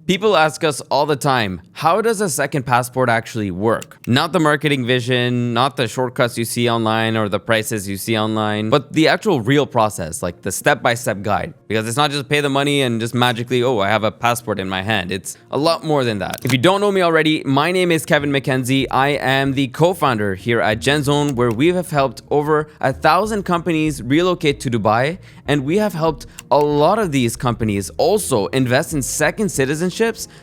People ask us all the time, how does a second passport actually work? Not the marketing vision, not the shortcuts you see online or the prices you see online, but the actual real process, like the step-by-step guide. Because it's not just pay the money and just magically, oh, I have a passport in my hand. It's a lot more than that. If you don't know me already, my name is Kevin McKenzie. I am the co-founder here at GenZone, where we have helped over 1,000 companies relocate to Dubai, and we have helped a lot of these companies also invest in second citizenships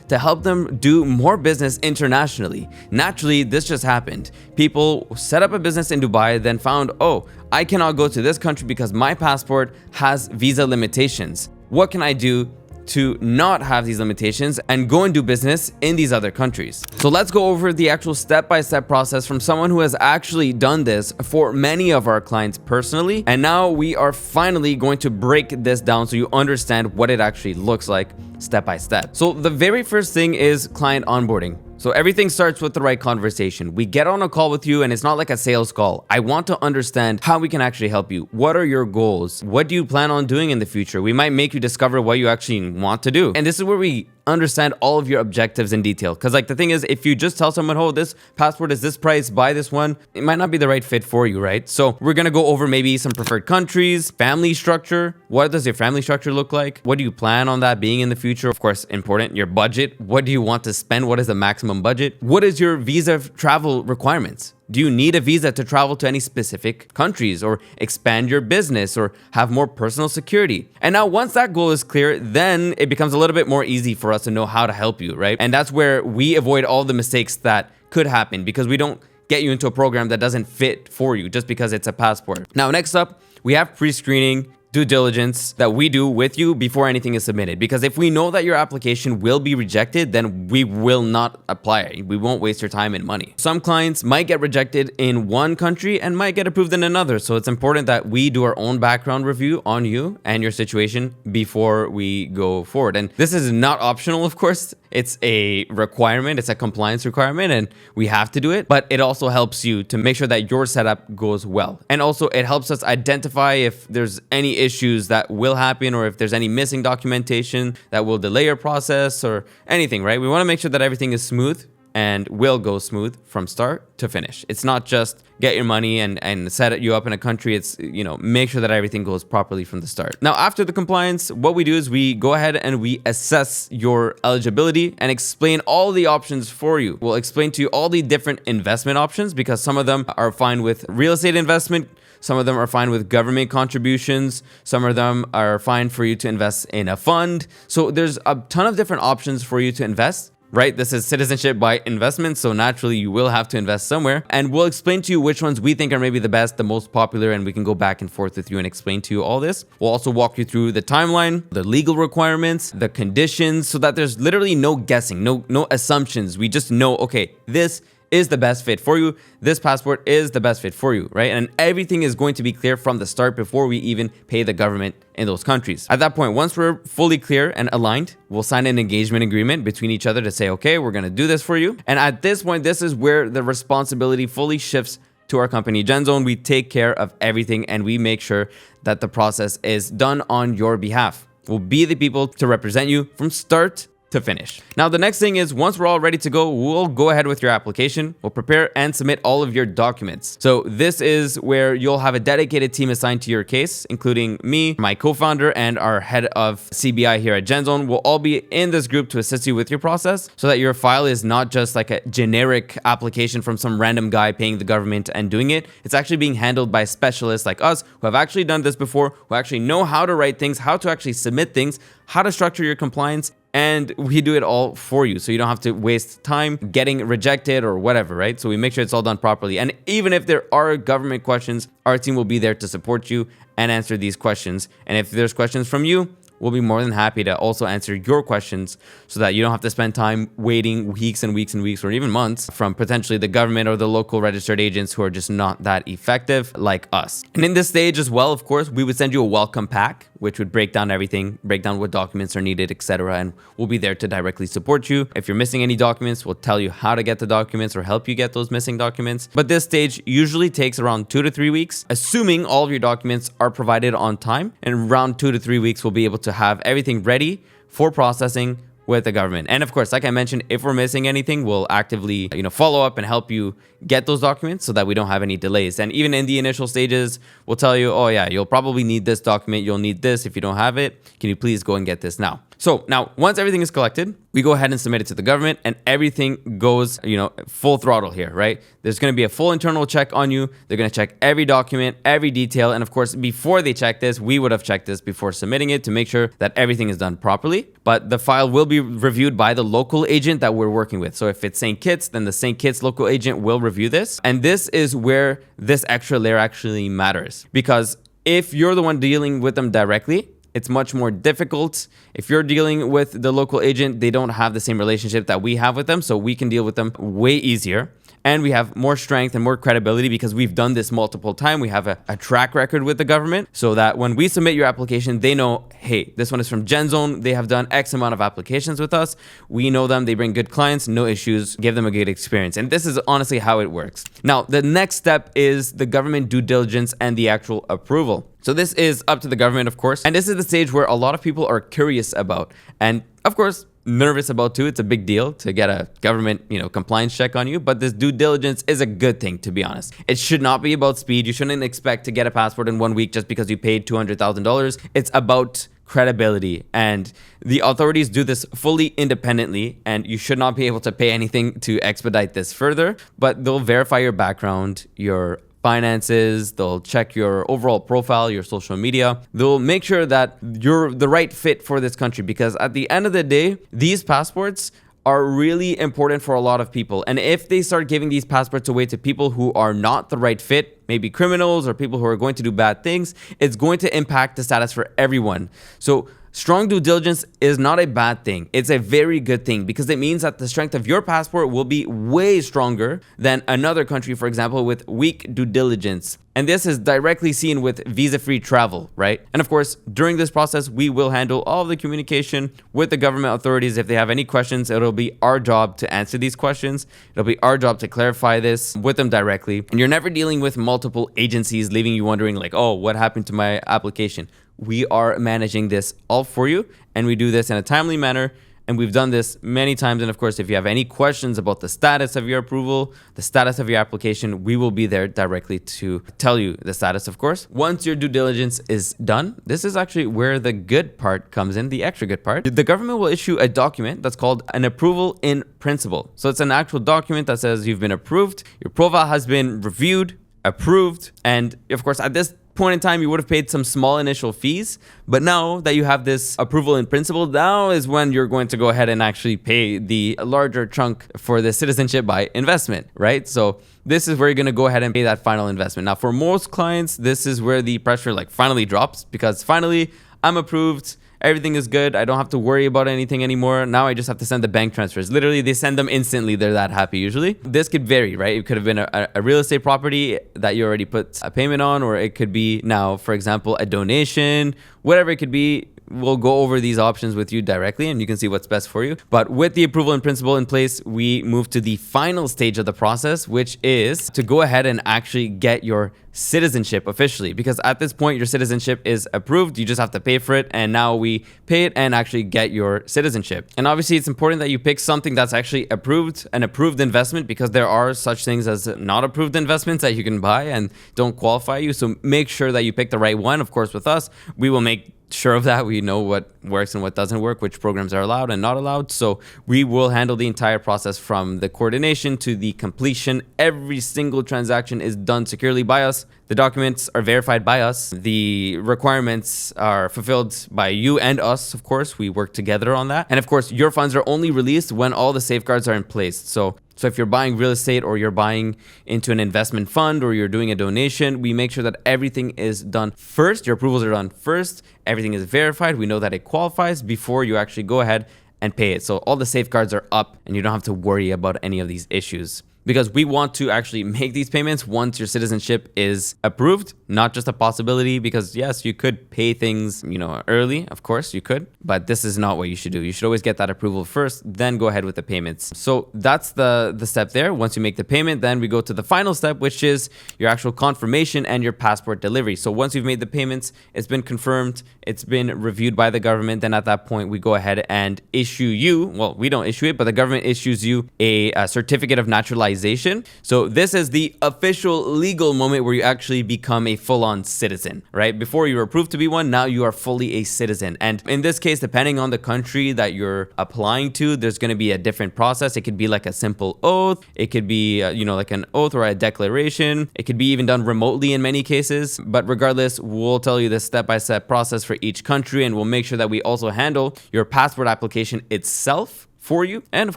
to help them do more business internationally. Naturally, this just happened. People set up a business in Dubai, then found, oh, I cannot go to this country because my passport has visa limitations. What can I do to not have these limitations and go and do business in these other countries? So let's go over the actual step-by-step process from someone who has actually done this for many of our clients personally. And now we are finally going to break this down so you understand what it actually looks like step by step. So the very first thing is client onboarding. So everything starts with the right conversation. We get on a call with you and it's not like a sales call. I want to understand how we can actually help you. What are your goals? What do you plan on doing in the future? We might make you discover what you actually want to do. And this is where we understand all of your objectives in detail. Because like the thing is, if you just tell someone, oh, this passport is this price, buy this one, it might not be the right fit for you, right? So we're going to go over maybe some preferred countries, family structure. What does your family structure look like? What do you plan on that being in the future? Of course, important, your budget. What do you want to spend? What is the maximum budget? What is your visa travel requirements? Do you need a visa to travel to any specific countries or expand your business or have more personal security? And now once that goal is clear, then it becomes a little bit more easy for us to know how to help you, right? And that's where we avoid all the mistakes that could happen because we don't get you into a program that doesn't fit for you just because it's a passport. Now, next up, we have pre-screening, due diligence that we do with you before anything is submitted. Because if we know that your application will be rejected, then we will not apply it. We won't waste your time and money. Some clients might get rejected in one country and might get approved in another. So it's important that we do our own background review on you and your situation before we go forward. And this is not optional, of course. It's a requirement. It's a compliance requirement and we have to do it. But it also helps you to make sure that your setup goes well. And also it helps us identify if there's any issues that will happen or if there's any missing documentation that will delay your process or anything, right? We want to make sure that everything is smooth and will go smooth from start to finish. It's not just get your money and set you up in a country. It's, make sure that everything goes properly from the start. Now, after the compliance, what we do is we go ahead and we assess your eligibility and explain all the options for you. We'll explain to you all the different investment options because some of them are fine with real estate investment. Some of them are fine with government contributions. Some of them are fine for you to invest in a fund. So there's a ton of different options for you to invest, right? This is citizenship by investment. So naturally you will have to invest somewhere and we'll explain to you which ones we think are maybe the best, the most popular, and we can go back and forth with you and explain to you all this. We'll also walk you through the timeline, the legal requirements, the conditions, so that there's literally no guessing, no assumptions. We just know, okay, this is the best fit for you. This passport is the best fit for you, right? And everything is going to be clear from the start before we even pay the government in those countries. At that point, once we're fully clear and aligned, we'll sign an engagement agreement between each other to say, okay, we're going to do this for you. And at this point, this is where the responsibility fully shifts to our company, GenZone. We take care of everything and we make sure that the process is done on your behalf. We'll be the people to represent you from start to finish. Now, the next thing is once we're all ready to go, we'll go ahead with your application. We'll prepare and submit all of your documents. So this is where you'll have a dedicated team assigned to your case, including me, my co-founder, and our head of CBI here at GenZone. We'll all be in this group to assist you with your process so that your file is not just like a generic application from some random guy paying the government and doing it. It's actually being handled by specialists like us who have actually done this before, who actually know how to write things, how to actually submit things, how to structure your compliance, and we do it all for you. So you don't have to waste time getting rejected or whatever, right? So we make sure it's all done properly. And even if there are government questions, our team will be there to support you and answer these questions. And if there's questions from you, we'll be more than happy to also answer your questions so that you don't have to spend time waiting weeks and weeks and weeks or even months from potentially the government or the local registered agents who are just not that effective like us. And in this stage as well, of course, we would send you a welcome pack, which would break down everything, break down what documents are needed, etc. And we'll be there to directly support you. If you're missing any documents, we'll tell you how to get the documents or help you get those missing documents. But this stage usually takes around 2 to 3 weeks, assuming all of your documents are provided on time. And around 2 to 3 weeks, we'll be able to have everything ready for processing with the government. And of course, like I mentioned, if we're missing anything, we'll actively, follow up and help you get those documents so that we don't have any delays. And even in the initial stages, we'll tell you, oh yeah, you'll probably need this document. You'll need this. If you don't have it, can you please go and get this now? So now, once everything is collected, we go ahead and submit it to the government, and everything goes, full throttle here, right? There's going to be a full internal check on you. They're going to check every document, every detail. And of course, before they check this, we would have checked this before submitting it to make sure that everything is done properly. But the file will be reviewed by the local agent that we're working with. So if it's St. Kitts, then the St. Kitts local agent will review this. And this is where this extra layer actually matters, because if you're the one dealing with them directly, it's much more difficult. If you're dealing with the local agent, they don't have the same relationship that we have with them, so we can deal with them way easier. And we have more strength and more credibility because we've done this multiple times. We have a track record with the government, so that when we submit your application, they know, hey, this one is from GenZone. They have done X amount of applications with us. We know them. They bring good clients, no issues, give them a good experience. And this is honestly how it works. Now, the next step is the government due diligence and the actual approval. So this is up to the government, of course. And this is the stage where a lot of people are curious about. And of course, nervous about too. It's a big deal to get a government, compliance check on you. But this due diligence is a good thing, to be honest. It should not be about speed. You shouldn't expect to get a passport in 1 week just because you paid $200,000. It's about credibility, and the authorities do this fully independently, and you should not be able to pay anything to expedite this further. But they'll verify your background, your finances, they'll check your overall profile, your social media. They'll make sure that you're the right fit for this country, because at the end of the day, these passports are really important for a lot of people. And if they start giving these passports away to people who are not the right fit, maybe criminals or people who are going to do bad things, it's going to impact the status for everyone. So strong due diligence is not a bad thing. It's a very good thing, because it means that the strength of your passport will be way stronger than another country, for example, with weak due diligence. And this is directly seen with visa-free travel, right? And of course, during this process, we will handle all of the communication with the government authorities. If they have any questions, it'll be our job to answer these questions. It'll be our job to clarify this with them directly. And you're never dealing with multiple agencies leaving you wondering like, oh, what happened to my application? We are managing this all for you, and we do this in a timely manner. And we've done this many times. And of course, if you have any questions about the status of your approval, the status of your application, we will be there directly to tell you the status, of course. Once your due diligence is done, this is actually where the good part comes in, the extra good part. The government will issue a document that's called an approval in principle. So it's an actual document that says you've been approved, your profile has been reviewed, approved, and of course, at this point in time, you would have paid some small initial fees, but now that you have this approval in principle, now is when you're going to go ahead and actually pay the larger chunk for the citizenship by investment, right? So this is where you're going to go ahead and pay that final investment. Now, for most clients, this is where the pressure finally drops, because finally I'm approved. Everything is good. I don't have to worry about anything anymore. Now I just have to send the bank transfers. Literally, they send them instantly. They're that happy usually. This could vary, right? It could have been a real estate property that you already put a payment on, or it could be now, for example, a donation, whatever it could be. We'll go over these options with you directly, and you can see what's best for you. But with the approval in principle in place, we move to the final stage of the process, which is to go ahead and actually get your citizenship officially. Because at this point, your citizenship is approved. You just have to pay for it. And now we pay it and actually get your citizenship. And obviously, it's important that you pick something that's actually approved, an approved investment, because there are such things as not approved investments that you can buy and don't qualify you. So make sure that you pick the right one. Of course, with us, we will make sure of that. We know what works and what doesn't work, which programs are allowed and not allowed. So we will handle the entire process from the coordination to the completion. Every single transaction is done securely by us. The documents are verified by us. The requirements are fulfilled by you and us, of course. We work together on that. And of course, your funds are only released when all the safeguards are in place. So if you're buying real estate, or you're buying into an investment fund, or you're doing a donation, we make sure that everything is done first. Your approvals are done first. Everything is verified. We know that it qualifies before you actually go ahead and pay it. So all the safeguards are up, and you don't have to worry about any of these issues, because we want to actually make these payments once your citizenship is approved. not just a possibility, because yes, you could pay things, early, of course you could, but this is not what you should do. You should always get that approval first, then go ahead with the payments. So that's the step there. Once you make the payment, then we go to the final step, which is your actual confirmation and your passport delivery. So once you've made the payments, it's been confirmed, it's been reviewed by the government, then at that point we go ahead and issue you, well, we don't issue it, but the government issues you a certificate of naturalization. So this is the official legal moment where you actually become a full-on citizen, right? Before you were approved to be one, now you are fully a citizen. And in this case, depending on the country that you're applying to, there's going to be a different process. It could be like a simple oath. It could be, like an oath or a declaration. It could be even done remotely in many cases. But regardless, we'll tell you the step-by-step process for each country, and we'll make sure that we also handle your passport application itself for you. And of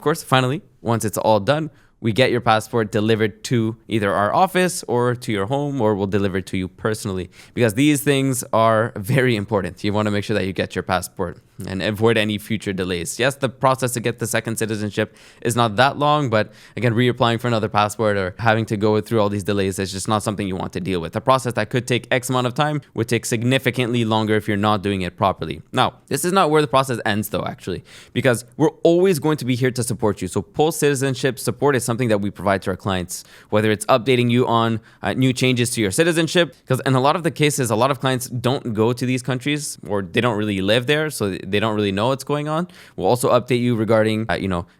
course, finally, once it's all done, we get your passport delivered to either our office or to your home, or we'll deliver it to you personally, because these things are very important. You want to make sure that you get your passport and avoid any future delays. Yes, the process to get the second citizenship is not that long, but again, reapplying for another passport or having to go through all these delays is just not something you want to deal with. A process that could take X amount of time would take significantly longer if you're not doing it properly. Now, this is not where the process ends though, actually, because we're always going to be here to support you. So post-citizenship support is something that we provide to our clients, whether it's updating you on new changes to your citizenship, because in a lot of the cases, a lot of clients don't go to these countries, or they don't really live there, so they don't really know what's going on. We'll also update you regarding,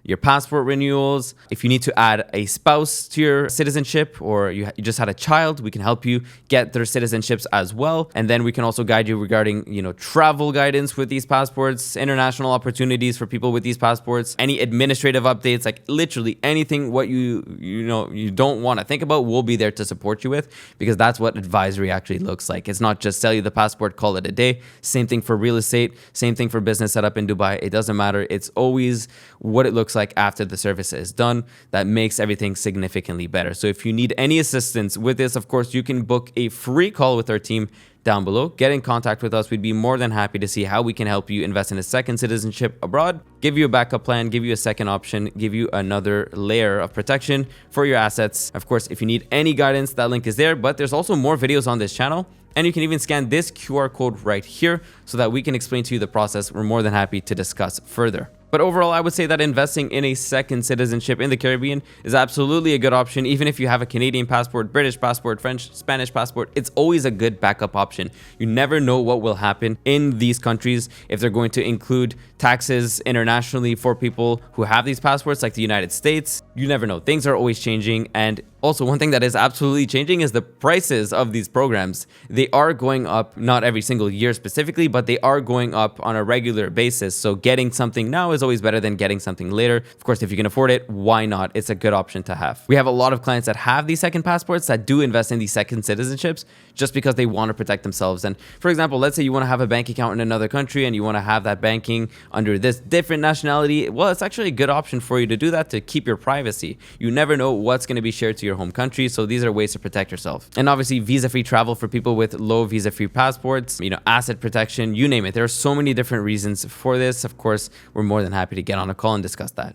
your passport renewals. If you need to add a spouse to your citizenship, or you just had a child, we can help you get their citizenships as well. And then we can also guide you regarding, travel guidance with these passports, international opportunities for people with these passports, any administrative updates, like literally anything what you don't want to think about, we'll be there to support you with, because that's what advisory actually looks like. It's not just sell you the passport, call it a day. Same thing for real estate, same thing for business setup in Dubai. It doesn't matter. It's always what it looks like after the service is done that makes everything significantly better. So if you need any assistance with this, of course, you can book a free call with our team down below. Get in contact with us. We'd be more than happy to see how we can help you invest in a second citizenship abroad, give you a backup plan, give you a second option, give you another layer of protection for your assets. Of course, if you need any guidance, that link is there, but there's also more videos on this channel. And you can even scan this QR code right here so that we can explain to you the process. We're more than happy to discuss further. But overall, I would say that investing in a second citizenship in the Caribbean is absolutely a good option. Even if you have a Canadian passport, British passport, French, Spanish passport, it's always a good backup option. You never know what will happen in these countries, if they're going to include taxes internationally for people who have these passports, like the United States. You never know. Things are always changing. And also, one thing that is absolutely changing is the prices of these programs. They are going up, not every single year specifically, but they are going up on a regular basis. So getting something now is always better than getting something later. Of course, if you can afford it, why not? It's a good option to have. We have a lot of clients that have these second passports that do invest in these second citizenships just because they want to protect themselves. And for example, let's say you want to have a bank account in another country and you want to have that banking under this different nationality. Well, it's actually a good option for you to do that, to keep your privacy. You never know what's going to be shared to your home country. So these are ways to protect yourself. And obviously, visa-free travel for people with low visa-free passports, asset protection, you name it. There are so many different reasons for this. Of course, we're more than happy to get on a call and discuss that.